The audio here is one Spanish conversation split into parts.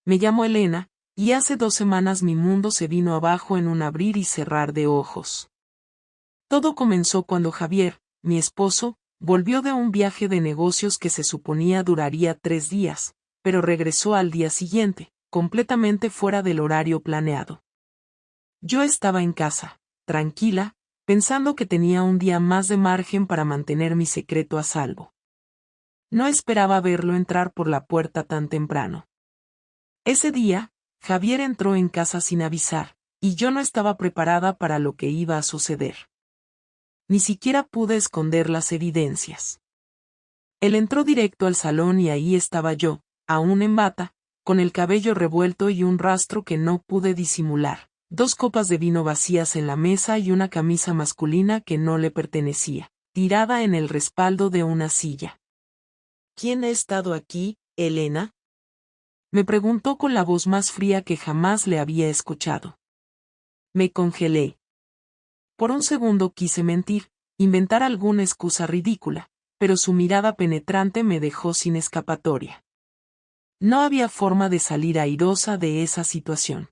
Me llamo Elena, y hace 2 semanas mi mundo se vino abajo en un abrir y cerrar de ojos. Todo comenzó cuando Javier, mi esposo, volvió de un viaje de negocios que se suponía duraría 3 días, pero regresó al día siguiente, completamente fuera del horario planeado. Yo estaba en casa, tranquila, pensando que tenía un día más de margen para mantener mi secreto a salvo. No esperaba verlo entrar por la puerta tan temprano. Ese día, Javier entró en casa sin avisar, y yo no estaba preparada para lo que iba a suceder. Ni siquiera pude esconder las evidencias. Él entró directo al salón y ahí estaba yo, aún en bata, con el cabello revuelto y un rastro que no pude disimular, 2 copas de vino vacías en la mesa y una camisa masculina que no le pertenecía, tirada en el respaldo de una silla. ¿Quién ha estado aquí, Elena? Me preguntó con la voz más fría que jamás le había escuchado. Me congelé. Por un segundo quise mentir, inventar alguna excusa ridícula, pero su mirada penetrante me dejó sin escapatoria. No había forma de salir airosa de esa situación.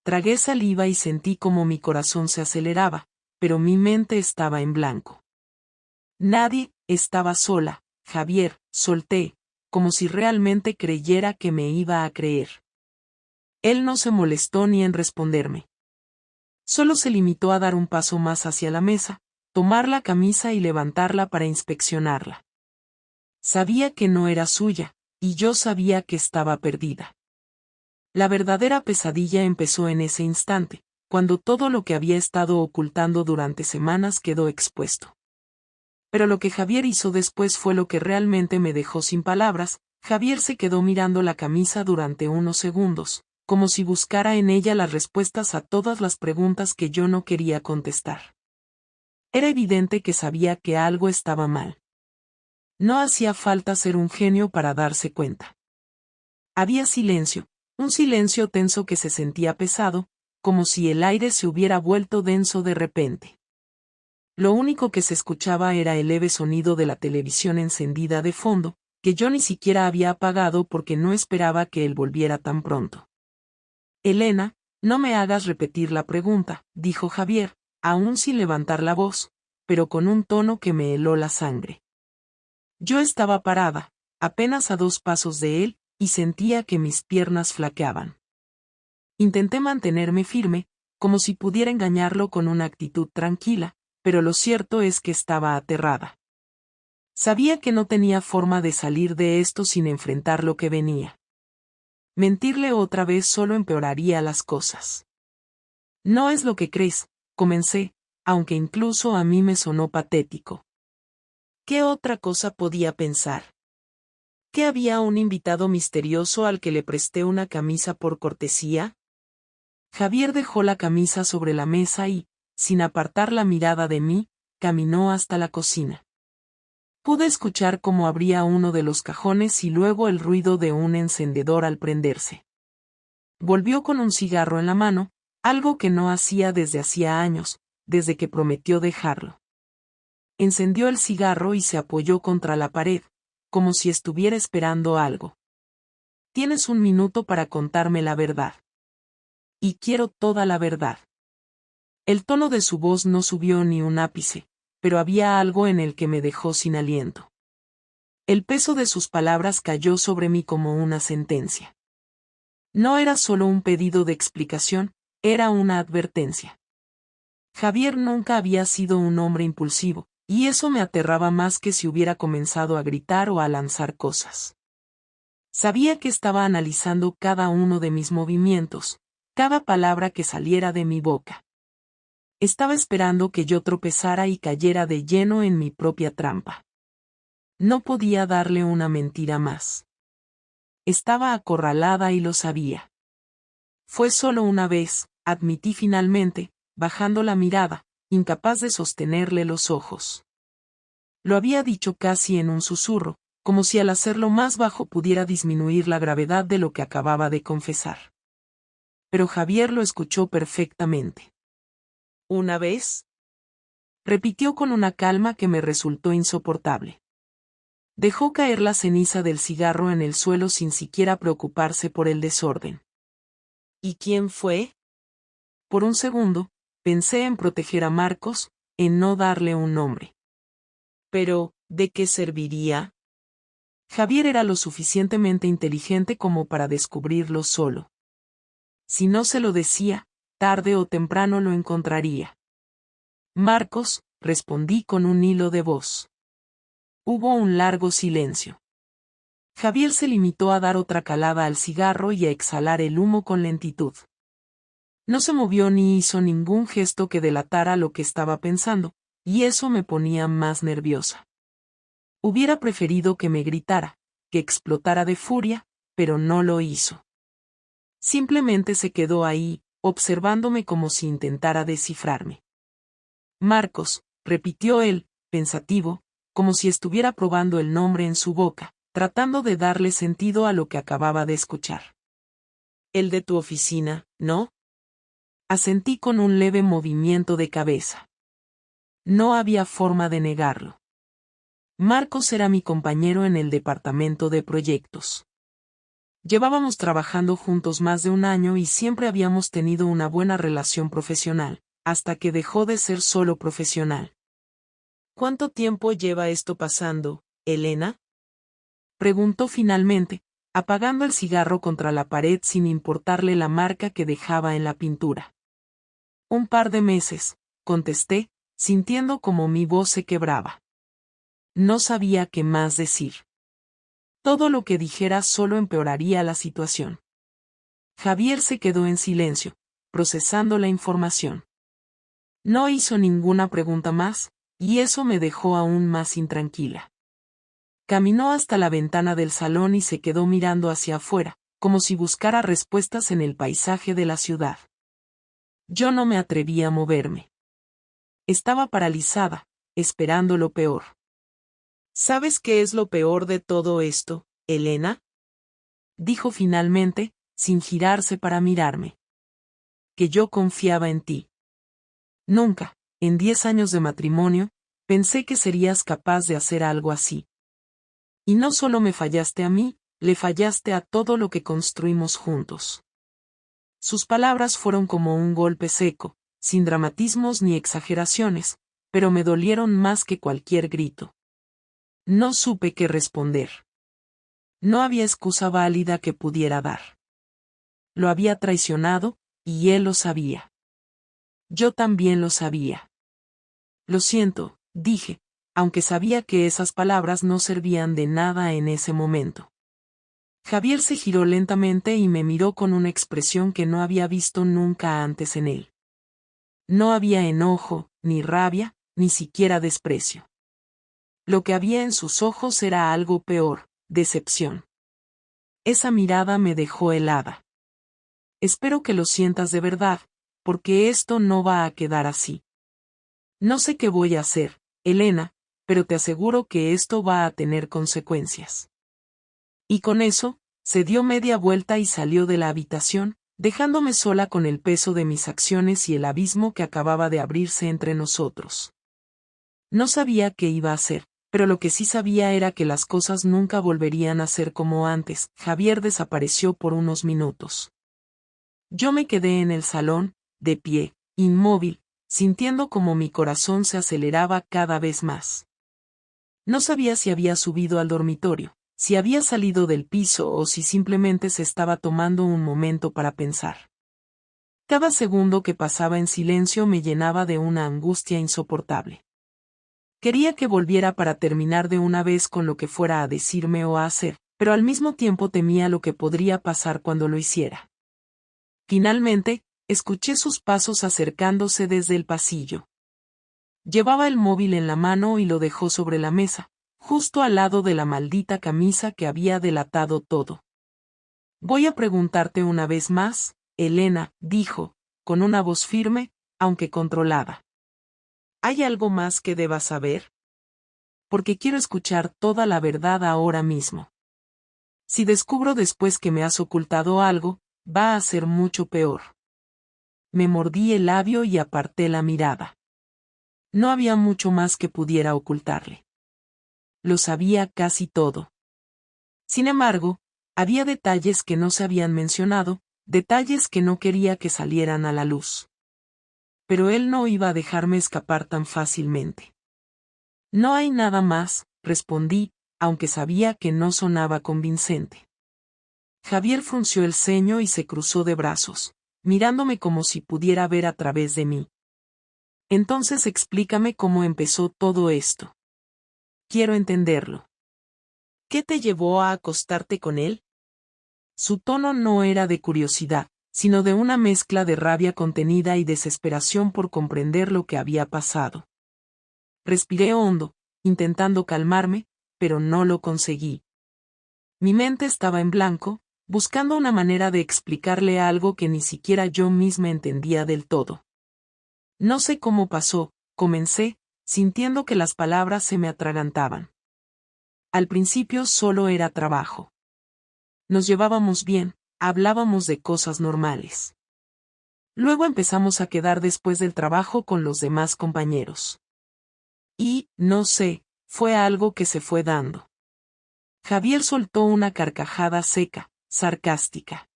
Tragué saliva y sentí como mi corazón se aceleraba, pero mi mente estaba en blanco. Nadie, estaba sola, Javier, solté, como si realmente creyera que me iba a creer. Él no se molestó ni en responderme. Solo se limitó a dar un paso más hacia la mesa, tomar la camisa y levantarla para inspeccionarla. Sabía que no era suya, y yo sabía que estaba perdida. La verdadera pesadilla empezó en ese instante, cuando todo lo que había estado ocultando durante semanas quedó expuesto. Pero lo que Javier hizo después fue lo que realmente me dejó sin palabras. Javier se quedó mirando la camisa durante unos segundos, como si buscara en ella las respuestas a todas las preguntas que yo no quería contestar. Era evidente que sabía que algo estaba mal. No hacía falta ser un genio para darse cuenta. Había silencio, un silencio tenso que se sentía pesado, como si el aire se hubiera vuelto denso de repente. Lo único que se escuchaba era el leve sonido de la televisión encendida de fondo, que yo ni siquiera había apagado porque no esperaba que él volviera tan pronto. Elena, no me hagas repetir la pregunta, dijo Javier, aún sin levantar la voz, pero con un tono que me heló la sangre. Yo estaba parada, apenas a 2 pasos de él, y sentía que mis piernas flaqueaban. Intenté mantenerme firme, como si pudiera engañarlo con una actitud tranquila, pero lo cierto es que estaba aterrada. Sabía que no tenía forma de salir de esto sin enfrentar lo que venía. Mentirle otra vez solo empeoraría las cosas. No es lo que crees, comencé, aunque incluso a mí me sonó patético. ¿Qué otra cosa podía pensar? ¿Que había un invitado misterioso al que le presté una camisa por cortesía? Javier dejó la camisa sobre la mesa y, sin apartar la mirada de mí, caminó hasta la cocina. Pude escuchar cómo abría uno de los cajones y luego el ruido de un encendedor al prenderse. Volvió con un cigarro en la mano, algo que no hacía desde hacía años, desde que prometió dejarlo. Encendió el cigarro y se apoyó contra la pared, como si estuviera esperando algo. Tienes 1 minuto para contarme la verdad. Y quiero toda la verdad. El tono de su voz no subió ni un ápice, pero había algo en el que me dejó sin aliento. El peso de sus palabras cayó sobre mí como una sentencia. No era solo un pedido de explicación, era una advertencia. Javier nunca había sido un hombre impulsivo, y eso me aterraba más que si hubiera comenzado a gritar o a lanzar cosas. Sabía que estaba analizando cada uno de mis movimientos, cada palabra que saliera de mi boca. Estaba esperando que yo tropezara y cayera de lleno en mi propia trampa. No podía darle una mentira más. Estaba acorralada y lo sabía. Fue solo una vez, admití finalmente, bajando la mirada, incapaz de sostenerle los ojos. Lo había dicho casi en un susurro, como si al hacerlo más bajo pudiera disminuir la gravedad de lo que acababa de confesar. Pero Javier lo escuchó perfectamente. ¿Una vez? Repitió con una calma que me resultó insoportable. Dejó caer la ceniza del cigarro en el suelo sin siquiera preocuparse por el desorden. ¿Y quién fue? Por un segundo, pensé en proteger a Marcos, en no darle un nombre. Pero, ¿de qué serviría? Javier era lo suficientemente inteligente como para descubrirlo solo. Si no se lo decía, tarde o temprano lo encontraría. Marcos, respondí con un hilo de voz. Hubo un largo silencio. Javier se limitó a dar otra calada al cigarro y a exhalar el humo con lentitud. No se movió ni hizo ningún gesto que delatara lo que estaba pensando, y eso me ponía más nerviosa. Hubiera preferido que me gritara, que explotara de furia, pero no lo hizo. Simplemente se quedó ahí, observándome como si intentara descifrarme. Marcos, repitió él, pensativo, como si estuviera probando el nombre en su boca, tratando de darle sentido a lo que acababa de escuchar. El de tu oficina, ¿no? Asentí con un leve movimiento de cabeza. No había forma de negarlo. Marcos era mi compañero en el departamento de proyectos. Llevábamos trabajando juntos más de un año y siempre habíamos tenido una buena relación profesional, hasta que dejó de ser solo profesional. ¿Cuánto tiempo lleva esto pasando, Elena? Preguntó finalmente, apagando el cigarro contra la pared sin importarle la marca que dejaba en la pintura. Un par de meses, contesté, sintiendo como mi voz se quebraba. No sabía qué más decir. Todo lo que dijera solo empeoraría la situación. Javier se quedó en silencio, procesando la información. No hizo ninguna pregunta más, y eso me dejó aún más intranquila. Caminó hasta la ventana del salón y se quedó mirando hacia afuera, como si buscara respuestas en el paisaje de la ciudad. Yo no me atreví a moverme. Estaba paralizada, esperando lo peor. ¿Sabes qué es lo peor de todo esto, Elena? Dijo finalmente, sin girarse para mirarme. Que yo confiaba en ti. Nunca, en 10 años de matrimonio, pensé que serías capaz de hacer algo así. Y no solo me fallaste a mí, le fallaste a todo lo que construimos juntos. Sus palabras fueron como un golpe seco, sin dramatismos ni exageraciones, pero me dolieron más que cualquier grito. No supe qué responder. No había excusa válida que pudiera dar. Lo había traicionado, y él lo sabía. Yo también lo sabía. Lo siento, dije, aunque sabía que esas palabras no servían de nada en ese momento. Javier se giró lentamente y me miró con una expresión que no había visto nunca antes en él. No había enojo, ni rabia, ni siquiera desprecio. Lo que había en sus ojos era algo peor, decepción. Esa mirada me dejó helada. Espero que lo sientas de verdad, porque esto no va a quedar así. No sé qué voy a hacer, Elena, pero te aseguro que esto va a tener consecuencias. Y con eso, se dio media vuelta y salió de la habitación, dejándome sola con el peso de mis acciones y el abismo que acababa de abrirse entre nosotros. No sabía qué iba a hacer, pero lo que sí sabía era que las cosas nunca volverían a ser como antes. Javier desapareció por unos minutos. Yo me quedé en el salón, de pie, inmóvil, sintiendo como mi corazón se aceleraba cada vez más. No sabía si había subido al dormitorio, si había salido del piso o si simplemente se estaba tomando un momento para pensar. Cada segundo que pasaba en silencio me llenaba de una angustia insoportable. Quería que volviera para terminar de una vez con lo que fuera a decirme o a hacer, pero al mismo tiempo temía lo que podría pasar cuando lo hiciera. Finalmente, escuché sus pasos acercándose desde el pasillo. Llevaba el móvil en la mano y lo dejó sobre la mesa, justo al lado de la maldita camisa que había delatado todo. Voy a preguntarte una vez más, Elena, dijo, con una voz firme, aunque controlada. ¿Hay algo más que debas saber? Porque quiero escuchar toda la verdad ahora mismo. Si descubro después que me has ocultado algo, va a ser mucho peor. Me mordí el labio y aparté la mirada. No había mucho más que pudiera ocultarle. lo sabía casi todo. Sin embargo, había detalles que no se habían mencionado, detalles que no quería que salieran a la luz. Pero él no iba a dejarme escapar tan fácilmente. No hay nada más, respondí, aunque sabía que no sonaba convincente. Javier frunció el ceño y se cruzó de brazos, mirándome como si pudiera ver a través de mí. Entonces explícame cómo empezó todo esto. Quiero entenderlo. ¿Qué te llevó a acostarte con él? Su tono no era de curiosidad, sino de una mezcla de rabia contenida y desesperación por comprender lo que había pasado. Respiré hondo, intentando calmarme, pero no lo conseguí. Mi mente estaba en blanco, buscando una manera de explicarle algo que ni siquiera yo misma entendía del todo. No sé cómo pasó, comencé, sintiendo que las palabras se me atragantaban. Al principio solo era trabajo. Nos llevábamos bien, hablábamos de cosas normales. Luego empezamos a quedar después del trabajo con los demás compañeros. Y, no sé, fue algo que se fue dando. Javier soltó una carcajada seca, sarcástica.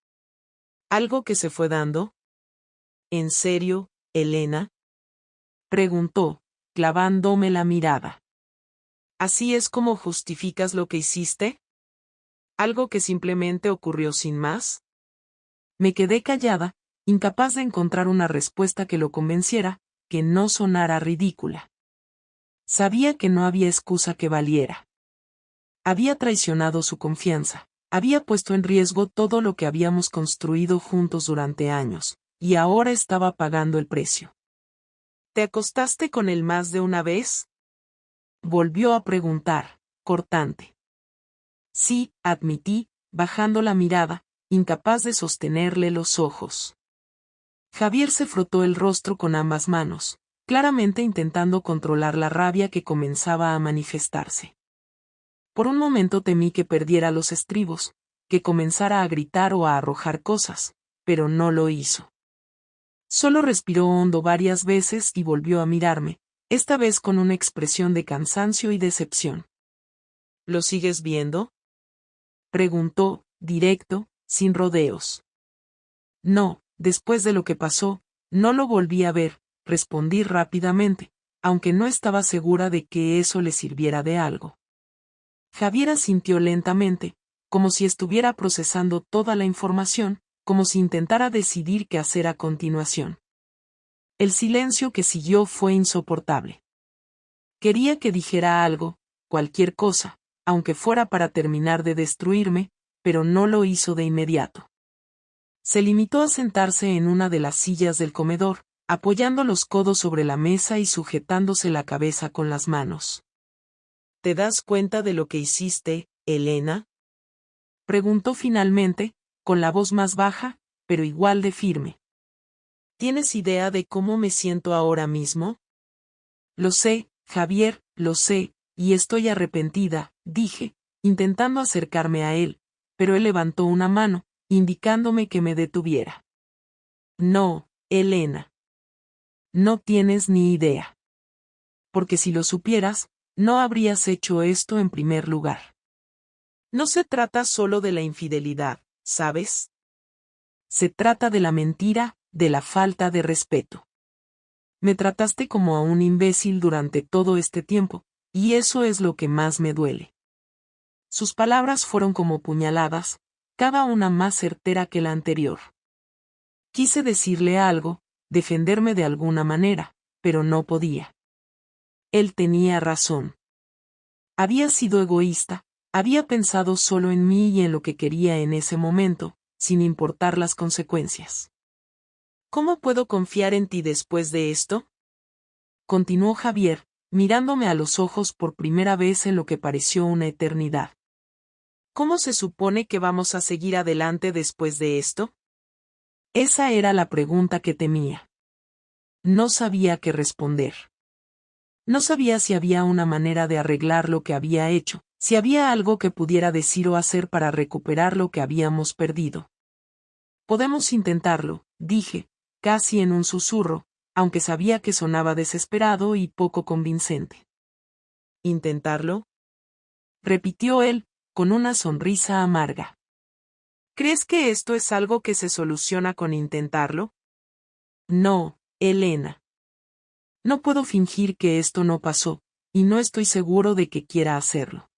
¿Algo que se fue dando? ¿En serio, Elena? Preguntó, clavándome la mirada. ¿Así es como justificas lo que hiciste? ¿Algo que simplemente ocurrió sin más? Me quedé callada, incapaz de encontrar una respuesta que lo convenciera, que no sonara ridícula. Sabía que no había excusa que valiera. Había traicionado su confianza, había puesto en riesgo todo lo que habíamos construido juntos durante años, y ahora estaba pagando el precio. ¿Te acostaste con él más de una vez? Volvió a preguntar, cortante. Sí, admití, bajando la mirada, incapaz de sostenerle los ojos. Javier se frotó el rostro con ambas manos, claramente intentando controlar la rabia que comenzaba a manifestarse. Por un momento temí que perdiera los estribos, que comenzara a gritar o a arrojar cosas, pero no lo hizo. Solo respiró hondo varias veces y volvió a mirarme, esta vez con una expresión de cansancio y decepción. ¿Lo sigues viendo? Preguntó, directo, sin rodeos. No, después de lo que pasó, no lo volví a ver, respondí rápidamente, aunque no estaba segura de que eso le sirviera de algo. Javier asintió lentamente, como si estuviera procesando toda la información, como si intentara decidir qué hacer a continuación. El silencio que siguió fue insoportable. Quería que dijera algo, cualquier cosa, aunque fuera para terminar de destruirme, pero no lo hizo de inmediato. Se limitó a sentarse en una de las sillas del comedor, apoyando los codos sobre la mesa y sujetándose la cabeza con las manos. ¿Te das cuenta de lo que hiciste, Elena? Preguntó finalmente, con la voz más baja, pero igual de firme. ¿Tienes idea de cómo me siento ahora mismo? Lo sé, Javier, lo sé, y estoy arrepentida, dije, intentando acercarme a él, pero él levantó una mano, indicándome que me detuviera. No, Elena. No tienes ni idea. Porque si lo supieras, no habrías hecho esto en primer lugar. No se trata solo de la infidelidad, ¿sabes? Se trata de la mentira, de la falta de respeto. Me trataste como a un imbécil durante todo este tiempo, y eso es lo que más me duele. Sus palabras fueron como puñaladas, cada una más certera que la anterior. Quise decirle algo, defenderme de alguna manera, pero no podía. Él tenía razón. Había sido egoísta, había pensado solo en mí y en lo que quería en ese momento, sin importar las consecuencias. ¿Cómo puedo confiar en ti después de esto? Continuó Javier, mirándome a los ojos por primera vez en lo que pareció una eternidad. ¿Cómo se supone que vamos a seguir adelante después de esto? Esa era la pregunta que temía. No sabía qué responder. No sabía si había una manera de arreglar lo que había hecho, si había algo que pudiera decir o hacer para recuperar lo que habíamos perdido. Podemos intentarlo, dije, casi en un susurro, aunque sabía que sonaba desesperado y poco convincente. ¿Intentarlo? repitió él, con una sonrisa amarga. ¿Crees que esto es algo que se soluciona con intentarlo? No, Elena. No puedo fingir que esto no pasó, y no estoy seguro de que quiera hacerlo.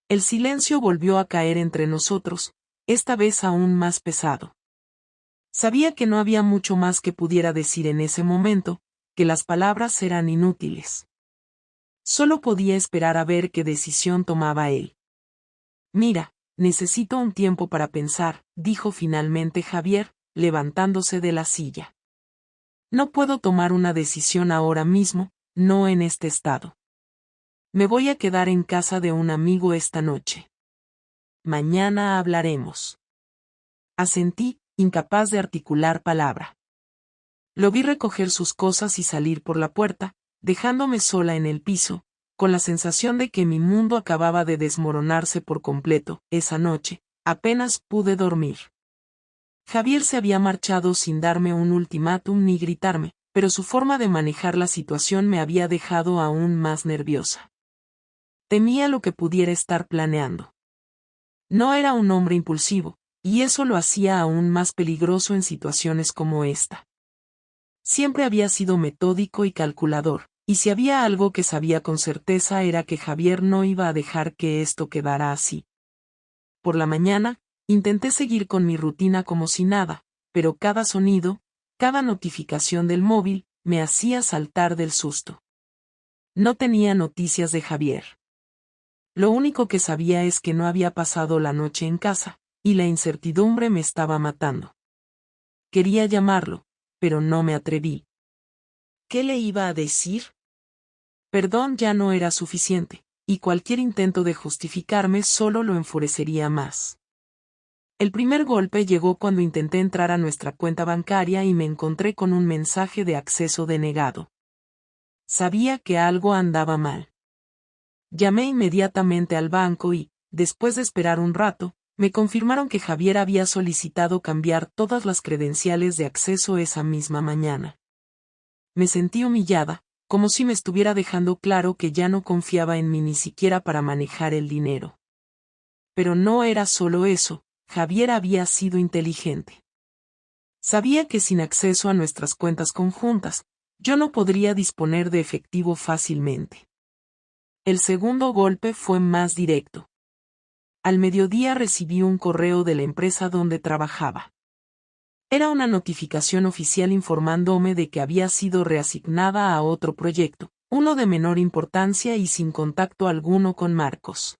El silencio volvió a caer entre nosotros, esta vez aún más pesado. Sabía que no había mucho más que pudiera decir en ese momento, que las palabras eran inútiles. Solo podía esperar a ver qué decisión tomaba él. Mira, necesito un tiempo para pensar, dijo finalmente Javier, levantándose de la silla. No puedo tomar una decisión ahora mismo, no en este estado. Me voy a quedar en casa de un amigo esta noche. Mañana hablaremos. Asentí, incapaz de articular palabra. Lo vi recoger sus cosas y salir por la puerta, dejándome sola en el piso, con la sensación de que mi mundo acababa de desmoronarse por completo. Esa noche, apenas pude dormir. Javier se había marchado sin darme un ultimátum ni gritarme, pero su forma de manejar la situación me había dejado aún más nerviosa. Temía lo que pudiera estar planeando. No era un hombre impulsivo, y eso lo hacía aún más peligroso en situaciones como esta. Siempre había sido metódico y calculador, y si había algo que sabía con certeza era que Javier no iba a dejar que esto quedara así. Por la mañana, intenté seguir con mi rutina como si nada, pero cada sonido, cada notificación del móvil, me hacía saltar del susto. No tenía noticias de Javier. Lo único que sabía es que no había pasado la noche en casa, y la incertidumbre me estaba matando. Quería llamarlo, pero no me atreví. ¿Qué le iba a decir? Perdón ya no era suficiente, y cualquier intento de justificarme solo lo enfurecería más. El primer golpe llegó cuando intenté entrar a nuestra cuenta bancaria y me encontré con un mensaje de acceso denegado. Sabía que algo andaba mal. Llamé inmediatamente al banco y, después de esperar un rato, me confirmaron que Javier había solicitado cambiar todas las credenciales de acceso esa misma mañana. Me sentí humillada, como si me estuviera dejando claro que ya no confiaba en mí ni siquiera para manejar el dinero. Pero no era solo eso, Javier había sido inteligente. Sabía que sin acceso a nuestras cuentas conjuntas, yo no podría disponer de efectivo fácilmente. El segundo golpe fue más directo. Al mediodía recibí un correo de la empresa donde trabajaba. Era una notificación oficial informándome de que había sido reasignada a otro proyecto, uno de menor importancia y sin contacto alguno con Marcos.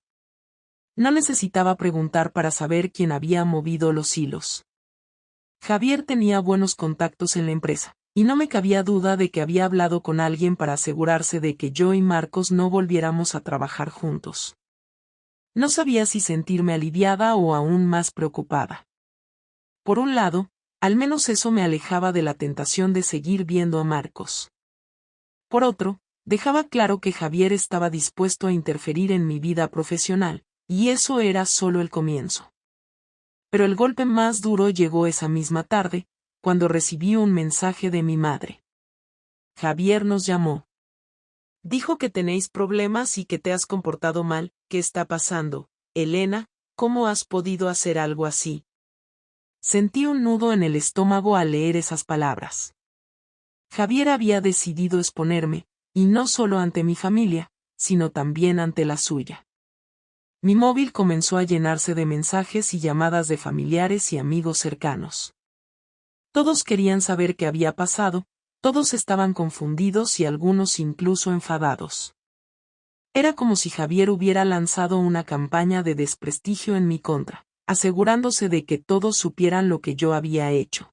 No necesitaba preguntar para saber quién había movido los hilos. Javier tenía buenos contactos en la empresa, y no me cabía duda de que había hablado con alguien para asegurarse de que yo y Marcos no volviéramos a trabajar juntos. No sabía si sentirme aliviada o aún más preocupada. Por un lado, al menos eso me alejaba de la tentación de seguir viendo a Marcos. Por otro, dejaba claro que Javier estaba dispuesto a interferir en mi vida profesional, y eso era solo el comienzo. Pero el golpe más duro llegó esa misma tarde, cuando recibí un mensaje de mi madre. Javier nos llamó. Dijo que tenéis problemas y que te has comportado mal. ¿Qué está pasando, Elena? ¿Cómo has podido hacer algo así? Sentí un nudo en el estómago al leer esas palabras. Javier había decidido exponerme, y no solo ante mi familia, sino también ante la suya. Mi móvil comenzó a llenarse de mensajes y llamadas de familiares y amigos cercanos. Todos querían saber qué había pasado, todos estaban confundidos y algunos incluso enfadados. Era como si Javier hubiera lanzado una campaña de desprestigio en mi contra, asegurándose de que todos supieran lo que yo había hecho.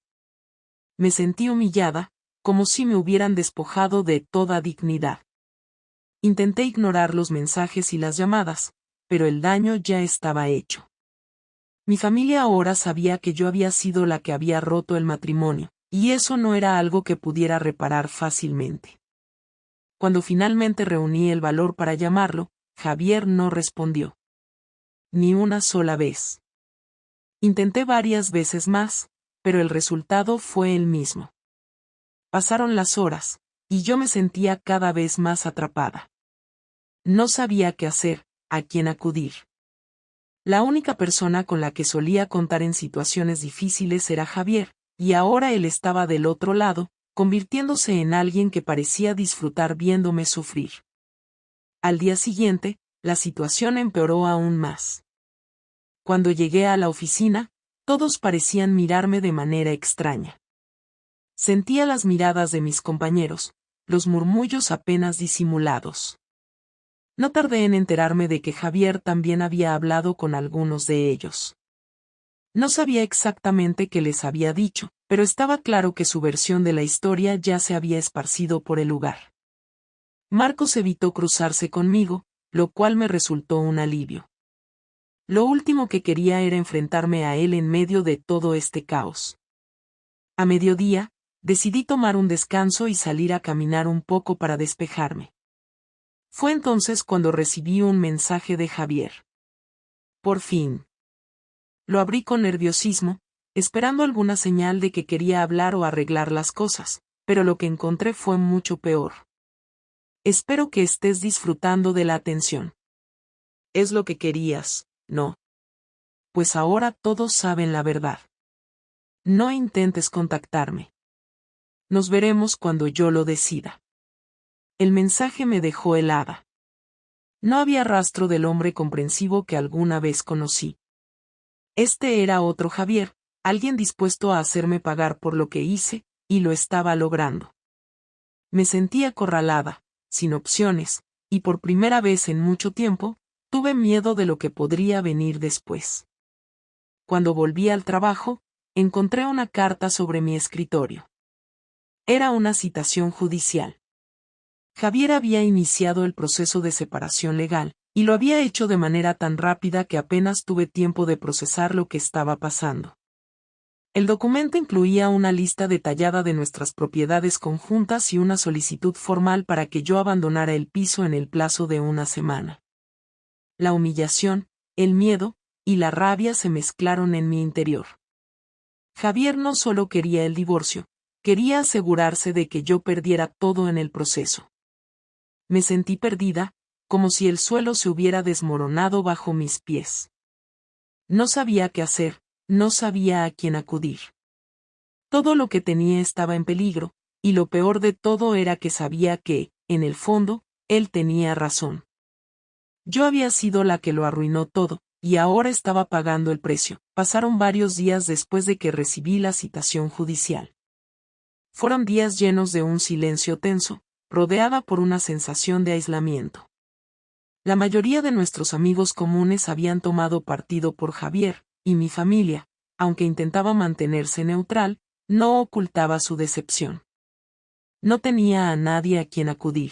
Me sentí humillada, como si me hubieran despojado de toda dignidad. Intenté ignorar los mensajes y las llamadas, pero el daño ya estaba hecho. Mi familia ahora sabía que yo había sido la que había roto el matrimonio, y eso no era algo que pudiera reparar fácilmente. Cuando finalmente reuní el valor para llamarlo, Javier no respondió. Ni una sola vez. Intenté varias veces más, pero el resultado fue el mismo. Pasaron las horas, y yo me sentía cada vez más atrapada. No sabía qué hacer, a quien acudir. La única persona con la que solía contar en situaciones difíciles era Javier, y ahora él estaba del otro lado, convirtiéndose en alguien que parecía disfrutar viéndome sufrir. Al día siguiente, la situación empeoró aún más. Cuando llegué a la oficina, todos parecían mirarme de manera extraña. Sentía las miradas de mis compañeros, los murmullos apenas disimulados. No tardé en enterarme de que Javier también había hablado con algunos de ellos. No sabía exactamente qué les había dicho, pero estaba claro que su versión de la historia ya se había esparcido por el lugar. Marcos evitó cruzarse conmigo, lo cual me resultó un alivio. Lo último que quería era enfrentarme a él en medio de todo este caos. A mediodía, decidí tomar un descanso y salir a caminar un poco para despejarme. Fue entonces cuando recibí un mensaje de Javier. Por fin. Lo abrí con nerviosismo, esperando alguna señal de que quería hablar o arreglar las cosas, pero lo que encontré fue mucho peor. Espero que estés disfrutando de la atención. Es lo que querías, ¿no? Pues ahora todos saben la verdad. No intentes contactarme. Nos veremos cuando yo lo decida. El mensaje me dejó helada. No había rastro del hombre comprensivo que alguna vez conocí. Este era otro Javier, alguien dispuesto a hacerme pagar por lo que hice, y lo estaba logrando. Me sentí acorralada, sin opciones, y por primera vez en mucho tiempo, tuve miedo de lo que podría venir después. Cuando volví al trabajo, encontré una carta sobre mi escritorio. Era una citación judicial. Javier había iniciado el proceso de separación legal, y lo había hecho de manera tan rápida que apenas tuve tiempo de procesar lo que estaba pasando. El documento incluía una lista detallada de nuestras propiedades conjuntas y una solicitud formal para que yo abandonara el piso en el plazo de una semana. La humillación, el miedo y la rabia se mezclaron en mi interior. Javier no solo quería el divorcio, quería asegurarse de que yo perdiera todo en el proceso. Me sentí perdida, como si el suelo se hubiera desmoronado bajo mis pies. No sabía qué hacer, no sabía a quién acudir. Todo lo que tenía estaba en peligro, y lo peor de todo era que sabía que, en el fondo, él tenía razón. Yo había sido la que lo arruinó todo, y ahora estaba pagando el precio. Pasaron varios días después de que recibí la citación judicial. Fueron días llenos de un silencio tenso, rodeada por una sensación de aislamiento. La mayoría de nuestros amigos comunes habían tomado partido por Javier, y mi familia, aunque intentaba mantenerse neutral, no ocultaba su decepción. No tenía a nadie a quien acudir.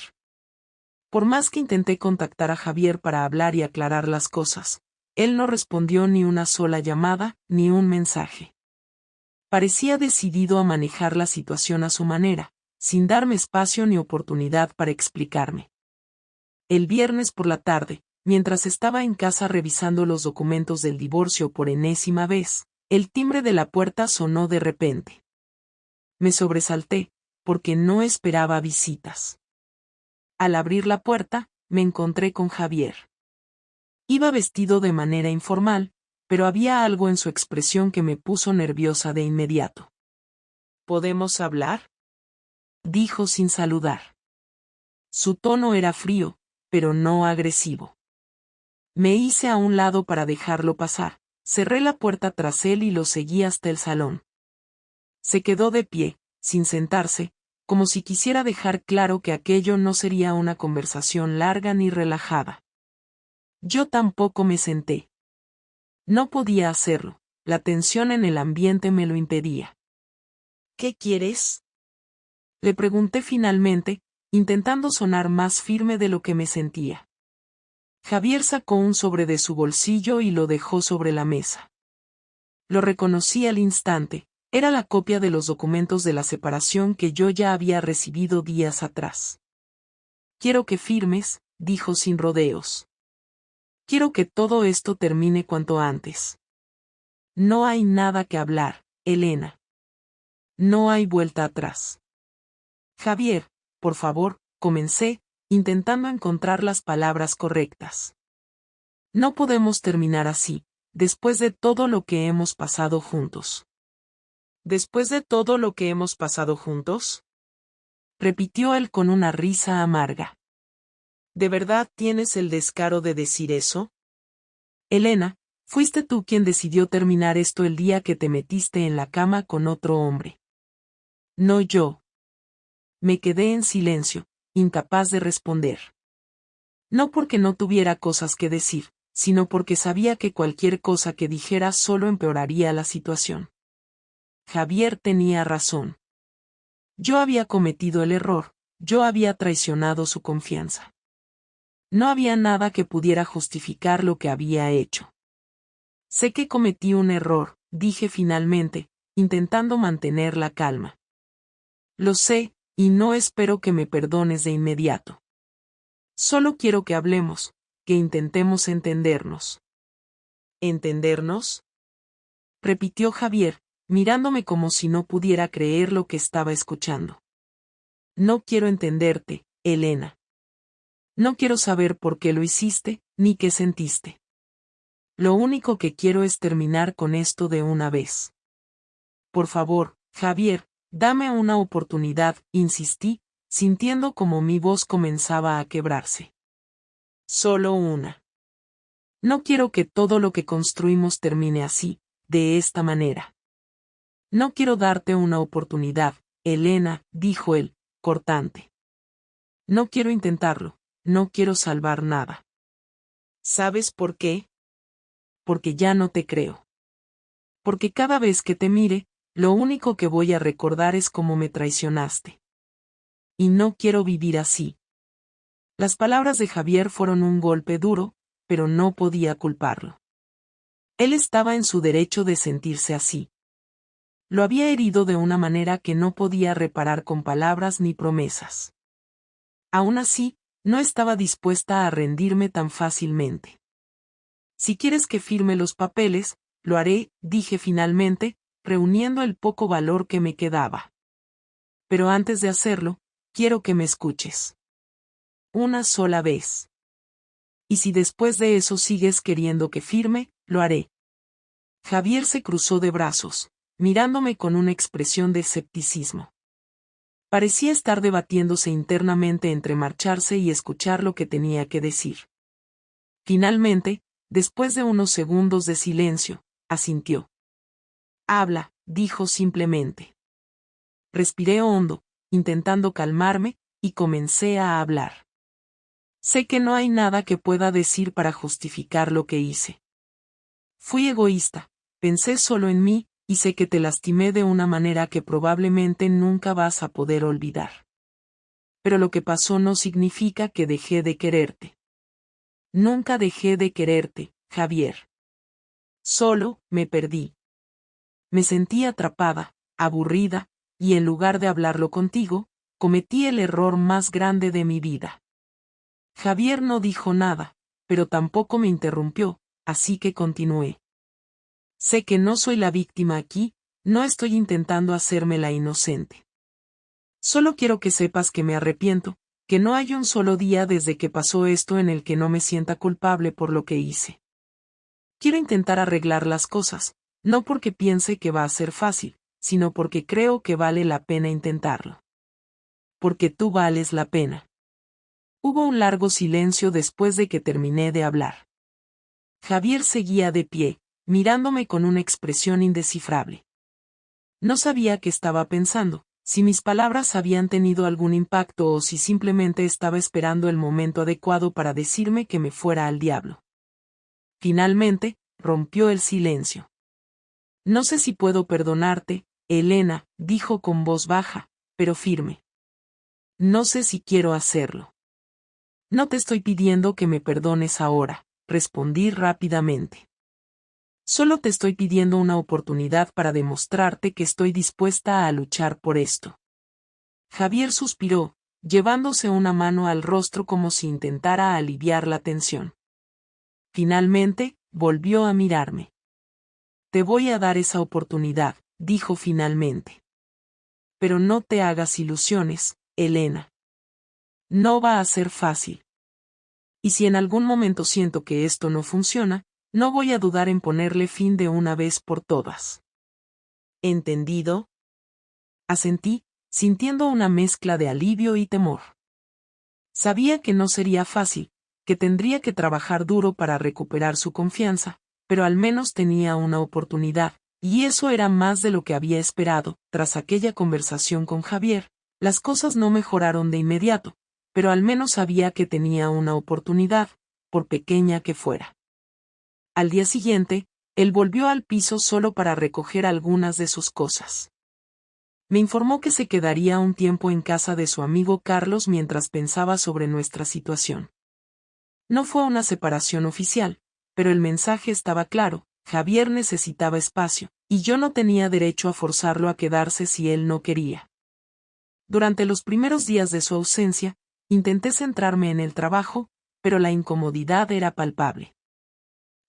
Por más que intenté contactar a Javier para hablar y aclarar las cosas, él no respondió ni una sola llamada, ni un mensaje. Parecía decidido a manejar la situación a su manera, sin darme espacio ni oportunidad para explicarme. El viernes por la tarde, mientras estaba en casa revisando los documentos del divorcio por enésima vez, el timbre de la puerta sonó de repente. Me sobresalté, porque no esperaba visitas. Al abrir la puerta, me encontré con Javier. Iba vestido de manera informal, pero había algo en su expresión que me puso nerviosa de inmediato. ¿Podemos hablar?, dijo sin saludar. Su tono era frío, pero no agresivo. Me hice a un lado para dejarlo pasar, cerré la puerta tras él y lo seguí hasta el salón. Se quedó de pie, sin sentarse, como si quisiera dejar claro que aquello no sería una conversación larga ni relajada. Yo tampoco me senté. No podía hacerlo, la tensión en el ambiente me lo impedía. ¿Qué quieres?, le pregunté finalmente, intentando sonar más firme de lo que me sentía. Javier sacó un sobre de su bolsillo y lo dejó sobre la mesa. Lo reconocí al instante, era la copia de los documentos de la separación que yo ya había recibido días atrás. Quiero que firmes, dijo sin rodeos. Quiero que todo esto termine cuanto antes. No hay nada que hablar, Elena. No hay vuelta atrás. Javier, por favor, comencé, intentando encontrar las palabras correctas. No podemos terminar así, después de todo lo que hemos pasado juntos. ¿Después de todo lo que hemos pasado juntos? Repitió él con una risa amarga. ¿De verdad tienes el descaro de decir eso? Elena, fuiste tú quien decidió terminar esto el día que te metiste en la cama con otro hombre. No yo. Me quedé en silencio, incapaz de responder. No porque no tuviera cosas que decir, sino porque sabía que cualquier cosa que dijera solo empeoraría la situación. Javier tenía razón. Yo había cometido el error, yo había traicionado su confianza. No había nada que pudiera justificar lo que había hecho. Sé que cometí un error, dije finalmente, intentando mantener la calma. Lo sé, y no espero que me perdones de inmediato. Solo quiero que hablemos, que intentemos entendernos. ¿Entendernos? Repitió Javier, mirándome como si no pudiera creer lo que estaba escuchando. No quiero entenderte, Elena. No quiero saber por qué lo hiciste, ni qué sentiste. Lo único que quiero es terminar con esto de una vez. Por favor, Javier, dame una oportunidad, insistí, sintiendo como mi voz comenzaba a quebrarse. Solo una. No quiero que todo lo que construimos termine así, de esta manera. No quiero darte una oportunidad, Elena, dijo él, cortante. No quiero intentarlo, no quiero salvar nada. ¿Sabes por qué? Porque ya no te creo. Porque cada vez que te mire, lo único que voy a recordar es cómo me traicionaste. Y no quiero vivir así. Las palabras de Javier fueron un golpe duro, pero no podía culparlo. Él estaba en su derecho de sentirse así. Lo había herido de una manera que no podía reparar con palabras ni promesas. Aún así, no estaba dispuesta a rendirme tan fácilmente. Si quieres que firme los papeles, lo haré, dije finalmente, reuniendo el poco valor que me quedaba. Pero antes de hacerlo, quiero que me escuches. Una sola vez. Y si después de eso sigues queriendo que firme, lo haré. Javier se cruzó de brazos, mirándome con una expresión de escepticismo. Parecía estar debatiéndose internamente entre marcharse y escuchar lo que tenía que decir. Finalmente, después de unos segundos de silencio, asintió. Habla, dijo simplemente. Respiré hondo, intentando calmarme, y comencé a hablar. Sé que no hay nada que pueda decir para justificar lo que hice. Fui egoísta, pensé solo en mí, y sé que te lastimé de una manera que probablemente nunca vas a poder olvidar. Pero lo que pasó no significa que dejé de quererte. Nunca dejé de quererte, Javier. Solo, me perdí. Me sentí atrapada, aburrida, y en lugar de hablarlo contigo, cometí el error más grande de mi vida. Javier no dijo nada, pero tampoco me interrumpió, así que continué. Sé que no soy la víctima aquí, no estoy intentando hacerme la inocente. Solo quiero que sepas que me arrepiento, que no hay un solo día desde que pasó esto en el que no me sienta culpable por lo que hice. Quiero intentar arreglar las cosas, no porque piense que va a ser fácil, sino porque creo que vale la pena intentarlo. Porque tú vales la pena. Hubo un largo silencio después de que terminé de hablar. Javier seguía de pie, mirándome con una expresión indescifrable. No sabía qué estaba pensando, si mis palabras habían tenido algún impacto o si simplemente estaba esperando el momento adecuado para decirme que me fuera al diablo. Finalmente, rompió el silencio. No sé si puedo perdonarte, Elena, dijo con voz baja, pero firme. No sé si quiero hacerlo. No te estoy pidiendo que me perdones ahora, respondí rápidamente. Solo te estoy pidiendo una oportunidad para demostrarte que estoy dispuesta a luchar por esto. Javier suspiró, llevándose una mano al rostro como si intentara aliviar la tensión. Finalmente, volvió a mirarme. Te voy a dar esa oportunidad, dijo finalmente. Pero no te hagas ilusiones, Elena. No va a ser fácil. Y si en algún momento siento que esto no funciona, no voy a dudar en ponerle fin de una vez por todas. ¿Entendido? Asentí, sintiendo una mezcla de alivio y temor. Sabía que no sería fácil, que tendría que trabajar duro para recuperar su confianza, pero al menos tenía una oportunidad, y eso era más de lo que había esperado. Tras aquella conversación con Javier, las cosas no mejoraron de inmediato, pero al menos sabía que tenía una oportunidad, por pequeña que fuera. Al día siguiente, él volvió al piso solo para recoger algunas de sus cosas. Me informó que se quedaría un tiempo en casa de su amigo Carlos mientras pensaba sobre nuestra situación. No fue una separación oficial, pero el mensaje estaba claro: Javier necesitaba espacio, y yo no tenía derecho a forzarlo a quedarse si él no quería. Durante los primeros días de su ausencia, intenté centrarme en el trabajo, pero la incomodidad era palpable.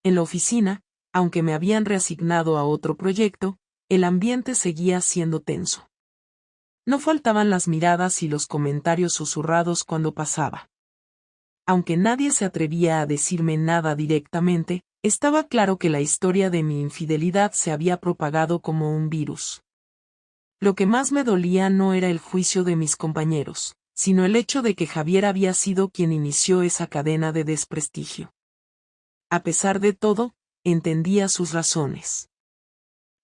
En la oficina, aunque me habían reasignado a otro proyecto, el ambiente seguía siendo tenso. No faltaban las miradas y los comentarios susurrados cuando pasaba. Aunque nadie se atrevía a decirme nada directamente, estaba claro que la historia de mi infidelidad se había propagado como un virus. Lo que más me dolía no era el juicio de mis compañeros, sino el hecho de que Javier había sido quien inició esa cadena de desprestigio. A pesar de todo, entendía sus razones.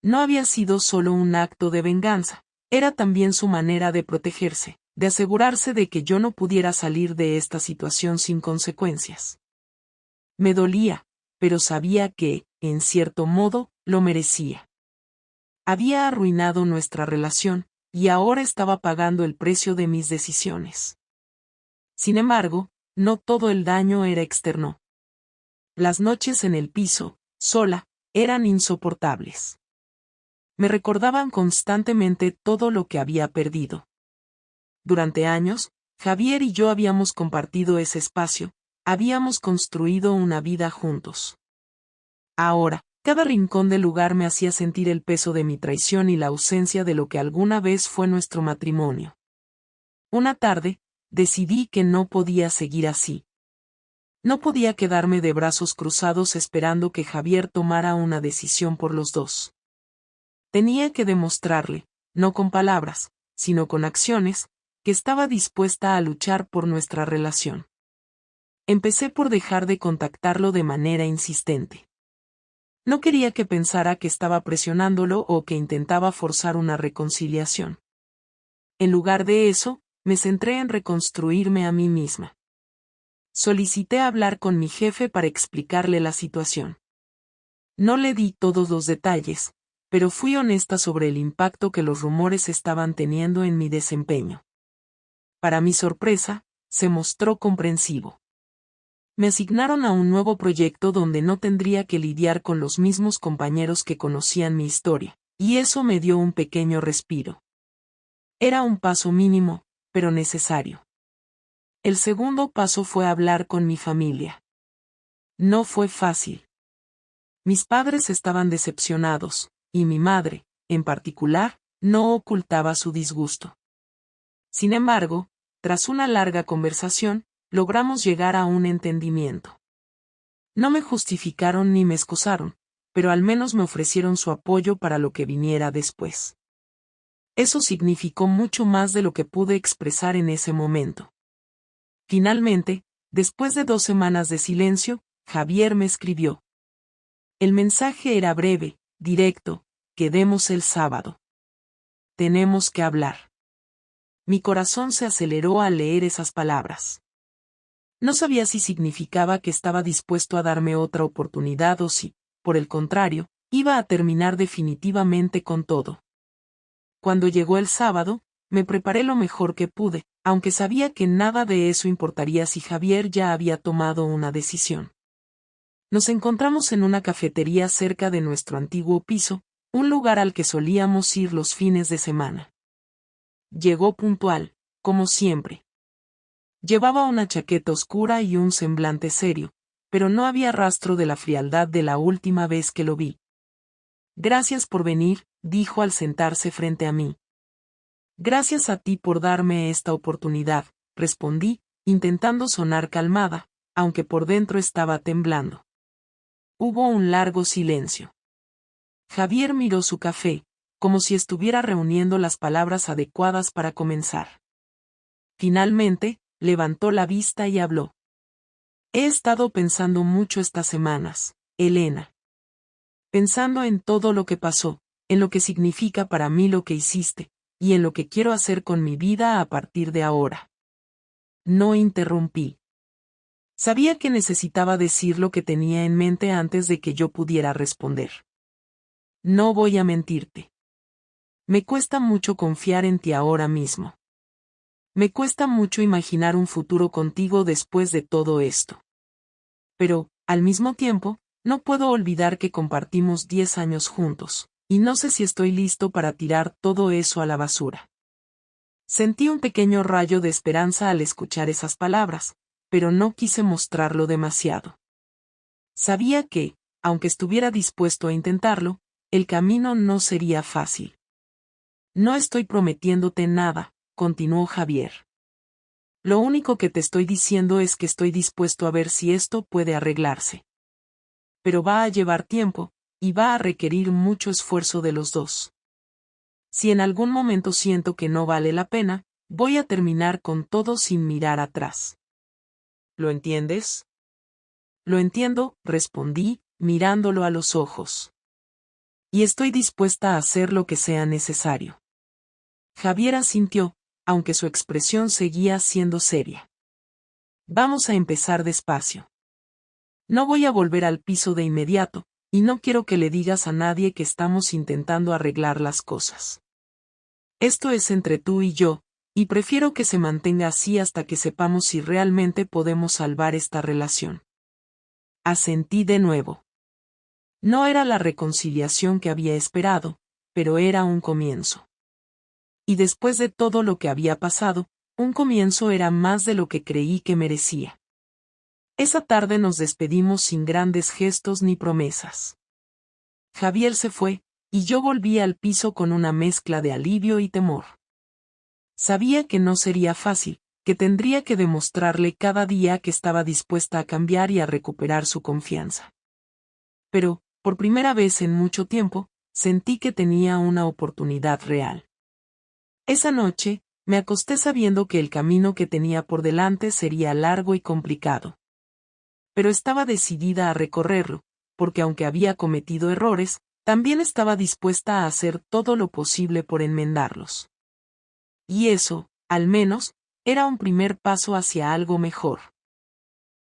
No había sido solo un acto de venganza, era también su manera de protegerse, de asegurarse de que yo no pudiera salir de esta situación sin consecuencias. Me dolía, pero sabía que, en cierto modo, lo merecía. Había arruinado nuestra relación, y ahora estaba pagando el precio de mis decisiones. Sin embargo, no todo el daño era externo. Las noches en el piso, sola, eran insoportables. Me recordaban constantemente todo lo que había perdido. Durante años, Javier y yo habíamos compartido ese espacio, habíamos construido una vida juntos. Ahora, cada rincón del lugar me hacía sentir el peso de mi traición y la ausencia de lo que alguna vez fue nuestro matrimonio. Una tarde, decidí que no podía seguir así. No podía quedarme de brazos cruzados esperando que Javier tomara una decisión por los dos. Tenía que demostrarle, no con palabras, sino con acciones, que estaba dispuesta a luchar por nuestra relación. Empecé por dejar de contactarlo de manera insistente. No quería que pensara que estaba presionándolo o que intentaba forzar una reconciliación. En lugar de eso, me centré en reconstruirme a mí misma. Solicité hablar con mi jefe para explicarle la situación. No le di todos los detalles, pero fui honesta sobre el impacto que los rumores estaban teniendo en mi desempeño. Para mi sorpresa, se mostró comprensivo. Me asignaron a un nuevo proyecto donde no tendría que lidiar con los mismos compañeros que conocían mi historia, y eso me dio un pequeño respiro. Era un paso mínimo, pero necesario. El segundo paso fue hablar con mi familia. No fue fácil. Mis padres estaban decepcionados, y mi madre, en particular, no ocultaba su disgusto. Sin embargo, tras una larga conversación, logramos llegar a un entendimiento. No me justificaron ni me excusaron, pero al menos me ofrecieron su apoyo para lo que viniera después. Eso significó mucho más de lo que pude expresar en ese momento. Finalmente, después de 2 semanas de silencio, Javier me escribió. El mensaje era breve, directo: quedemos el sábado. Tenemos que hablar. Mi corazón se aceleró al leer esas palabras. No sabía si significaba que estaba dispuesto a darme otra oportunidad o si, por el contrario, iba a terminar definitivamente con todo. Cuando llegó el sábado, me preparé lo mejor que pude, aunque sabía que nada de eso importaría si Javier ya había tomado una decisión. Nos encontramos en una cafetería cerca de nuestro antiguo piso, un lugar al que solíamos ir los fines de semana. Llegó puntual, como siempre. Llevaba una chaqueta oscura y un semblante serio, pero no había rastro de la frialdad de la última vez que lo vi. Gracias por venir, dijo al sentarse frente a mí. Gracias a ti por darme esta oportunidad, respondí, intentando sonar calmada, aunque por dentro estaba temblando. Hubo un largo silencio. Javier miró su café, como si estuviera reuniendo las palabras adecuadas para comenzar. Finalmente, levantó la vista y habló. He estado pensando mucho estas semanas, Elena. Pensando en todo lo que pasó, en lo que significa para mí lo que hiciste, y en lo que quiero hacer con mi vida a partir de ahora. No interrumpí. Sabía que necesitaba decir lo que tenía en mente antes de que yo pudiera responder. No voy a mentirte. Me cuesta mucho confiar en ti ahora mismo. Me cuesta mucho imaginar un futuro contigo después de todo esto. Pero, al mismo tiempo, no puedo olvidar que compartimos 10 años juntos, y no sé si estoy listo para tirar todo eso a la basura. Sentí un pequeño rayo de esperanza al escuchar esas palabras, pero no quise mostrarlo demasiado. Sabía que, aunque estuviera dispuesto a intentarlo, el camino no sería fácil. No estoy prometiéndote nada, continuó Javier. Lo único que te estoy diciendo es que estoy dispuesto a ver si esto puede arreglarse. Pero va a llevar tiempo, y va a requerir mucho esfuerzo de los dos. Si en algún momento siento que no vale la pena, voy a terminar con todo sin mirar atrás. ¿Lo entiendes? Lo entiendo, respondí, mirándolo a los ojos. Y estoy dispuesta a hacer lo que sea necesario. Javier asintió, aunque su expresión seguía siendo seria. Vamos a empezar despacio. No voy a volver al piso de inmediato, y no quiero que le digas a nadie que estamos intentando arreglar las cosas. Esto es entre tú y yo, y prefiero que se mantenga así hasta que sepamos si realmente podemos salvar esta relación. Asentí de nuevo. No era la reconciliación que había esperado, pero era un comienzo. Y después de todo lo que había pasado, un comienzo era más de lo que creí que merecía. Esa tarde nos despedimos sin grandes gestos ni promesas. Javier se fue, y yo volví al piso con una mezcla de alivio y temor. Sabía que no sería fácil, que tendría que demostrarle cada día que estaba dispuesta a cambiar y a recuperar su confianza. Pero, por primera vez en mucho tiempo, sentí que tenía una oportunidad real. Esa noche, me acosté sabiendo que el camino que tenía por delante sería largo y complicado. Pero estaba decidida a recorrerlo, porque aunque había cometido errores, también estaba dispuesta a hacer todo lo posible por enmendarlos. Y eso, al menos, era un primer paso hacia algo mejor.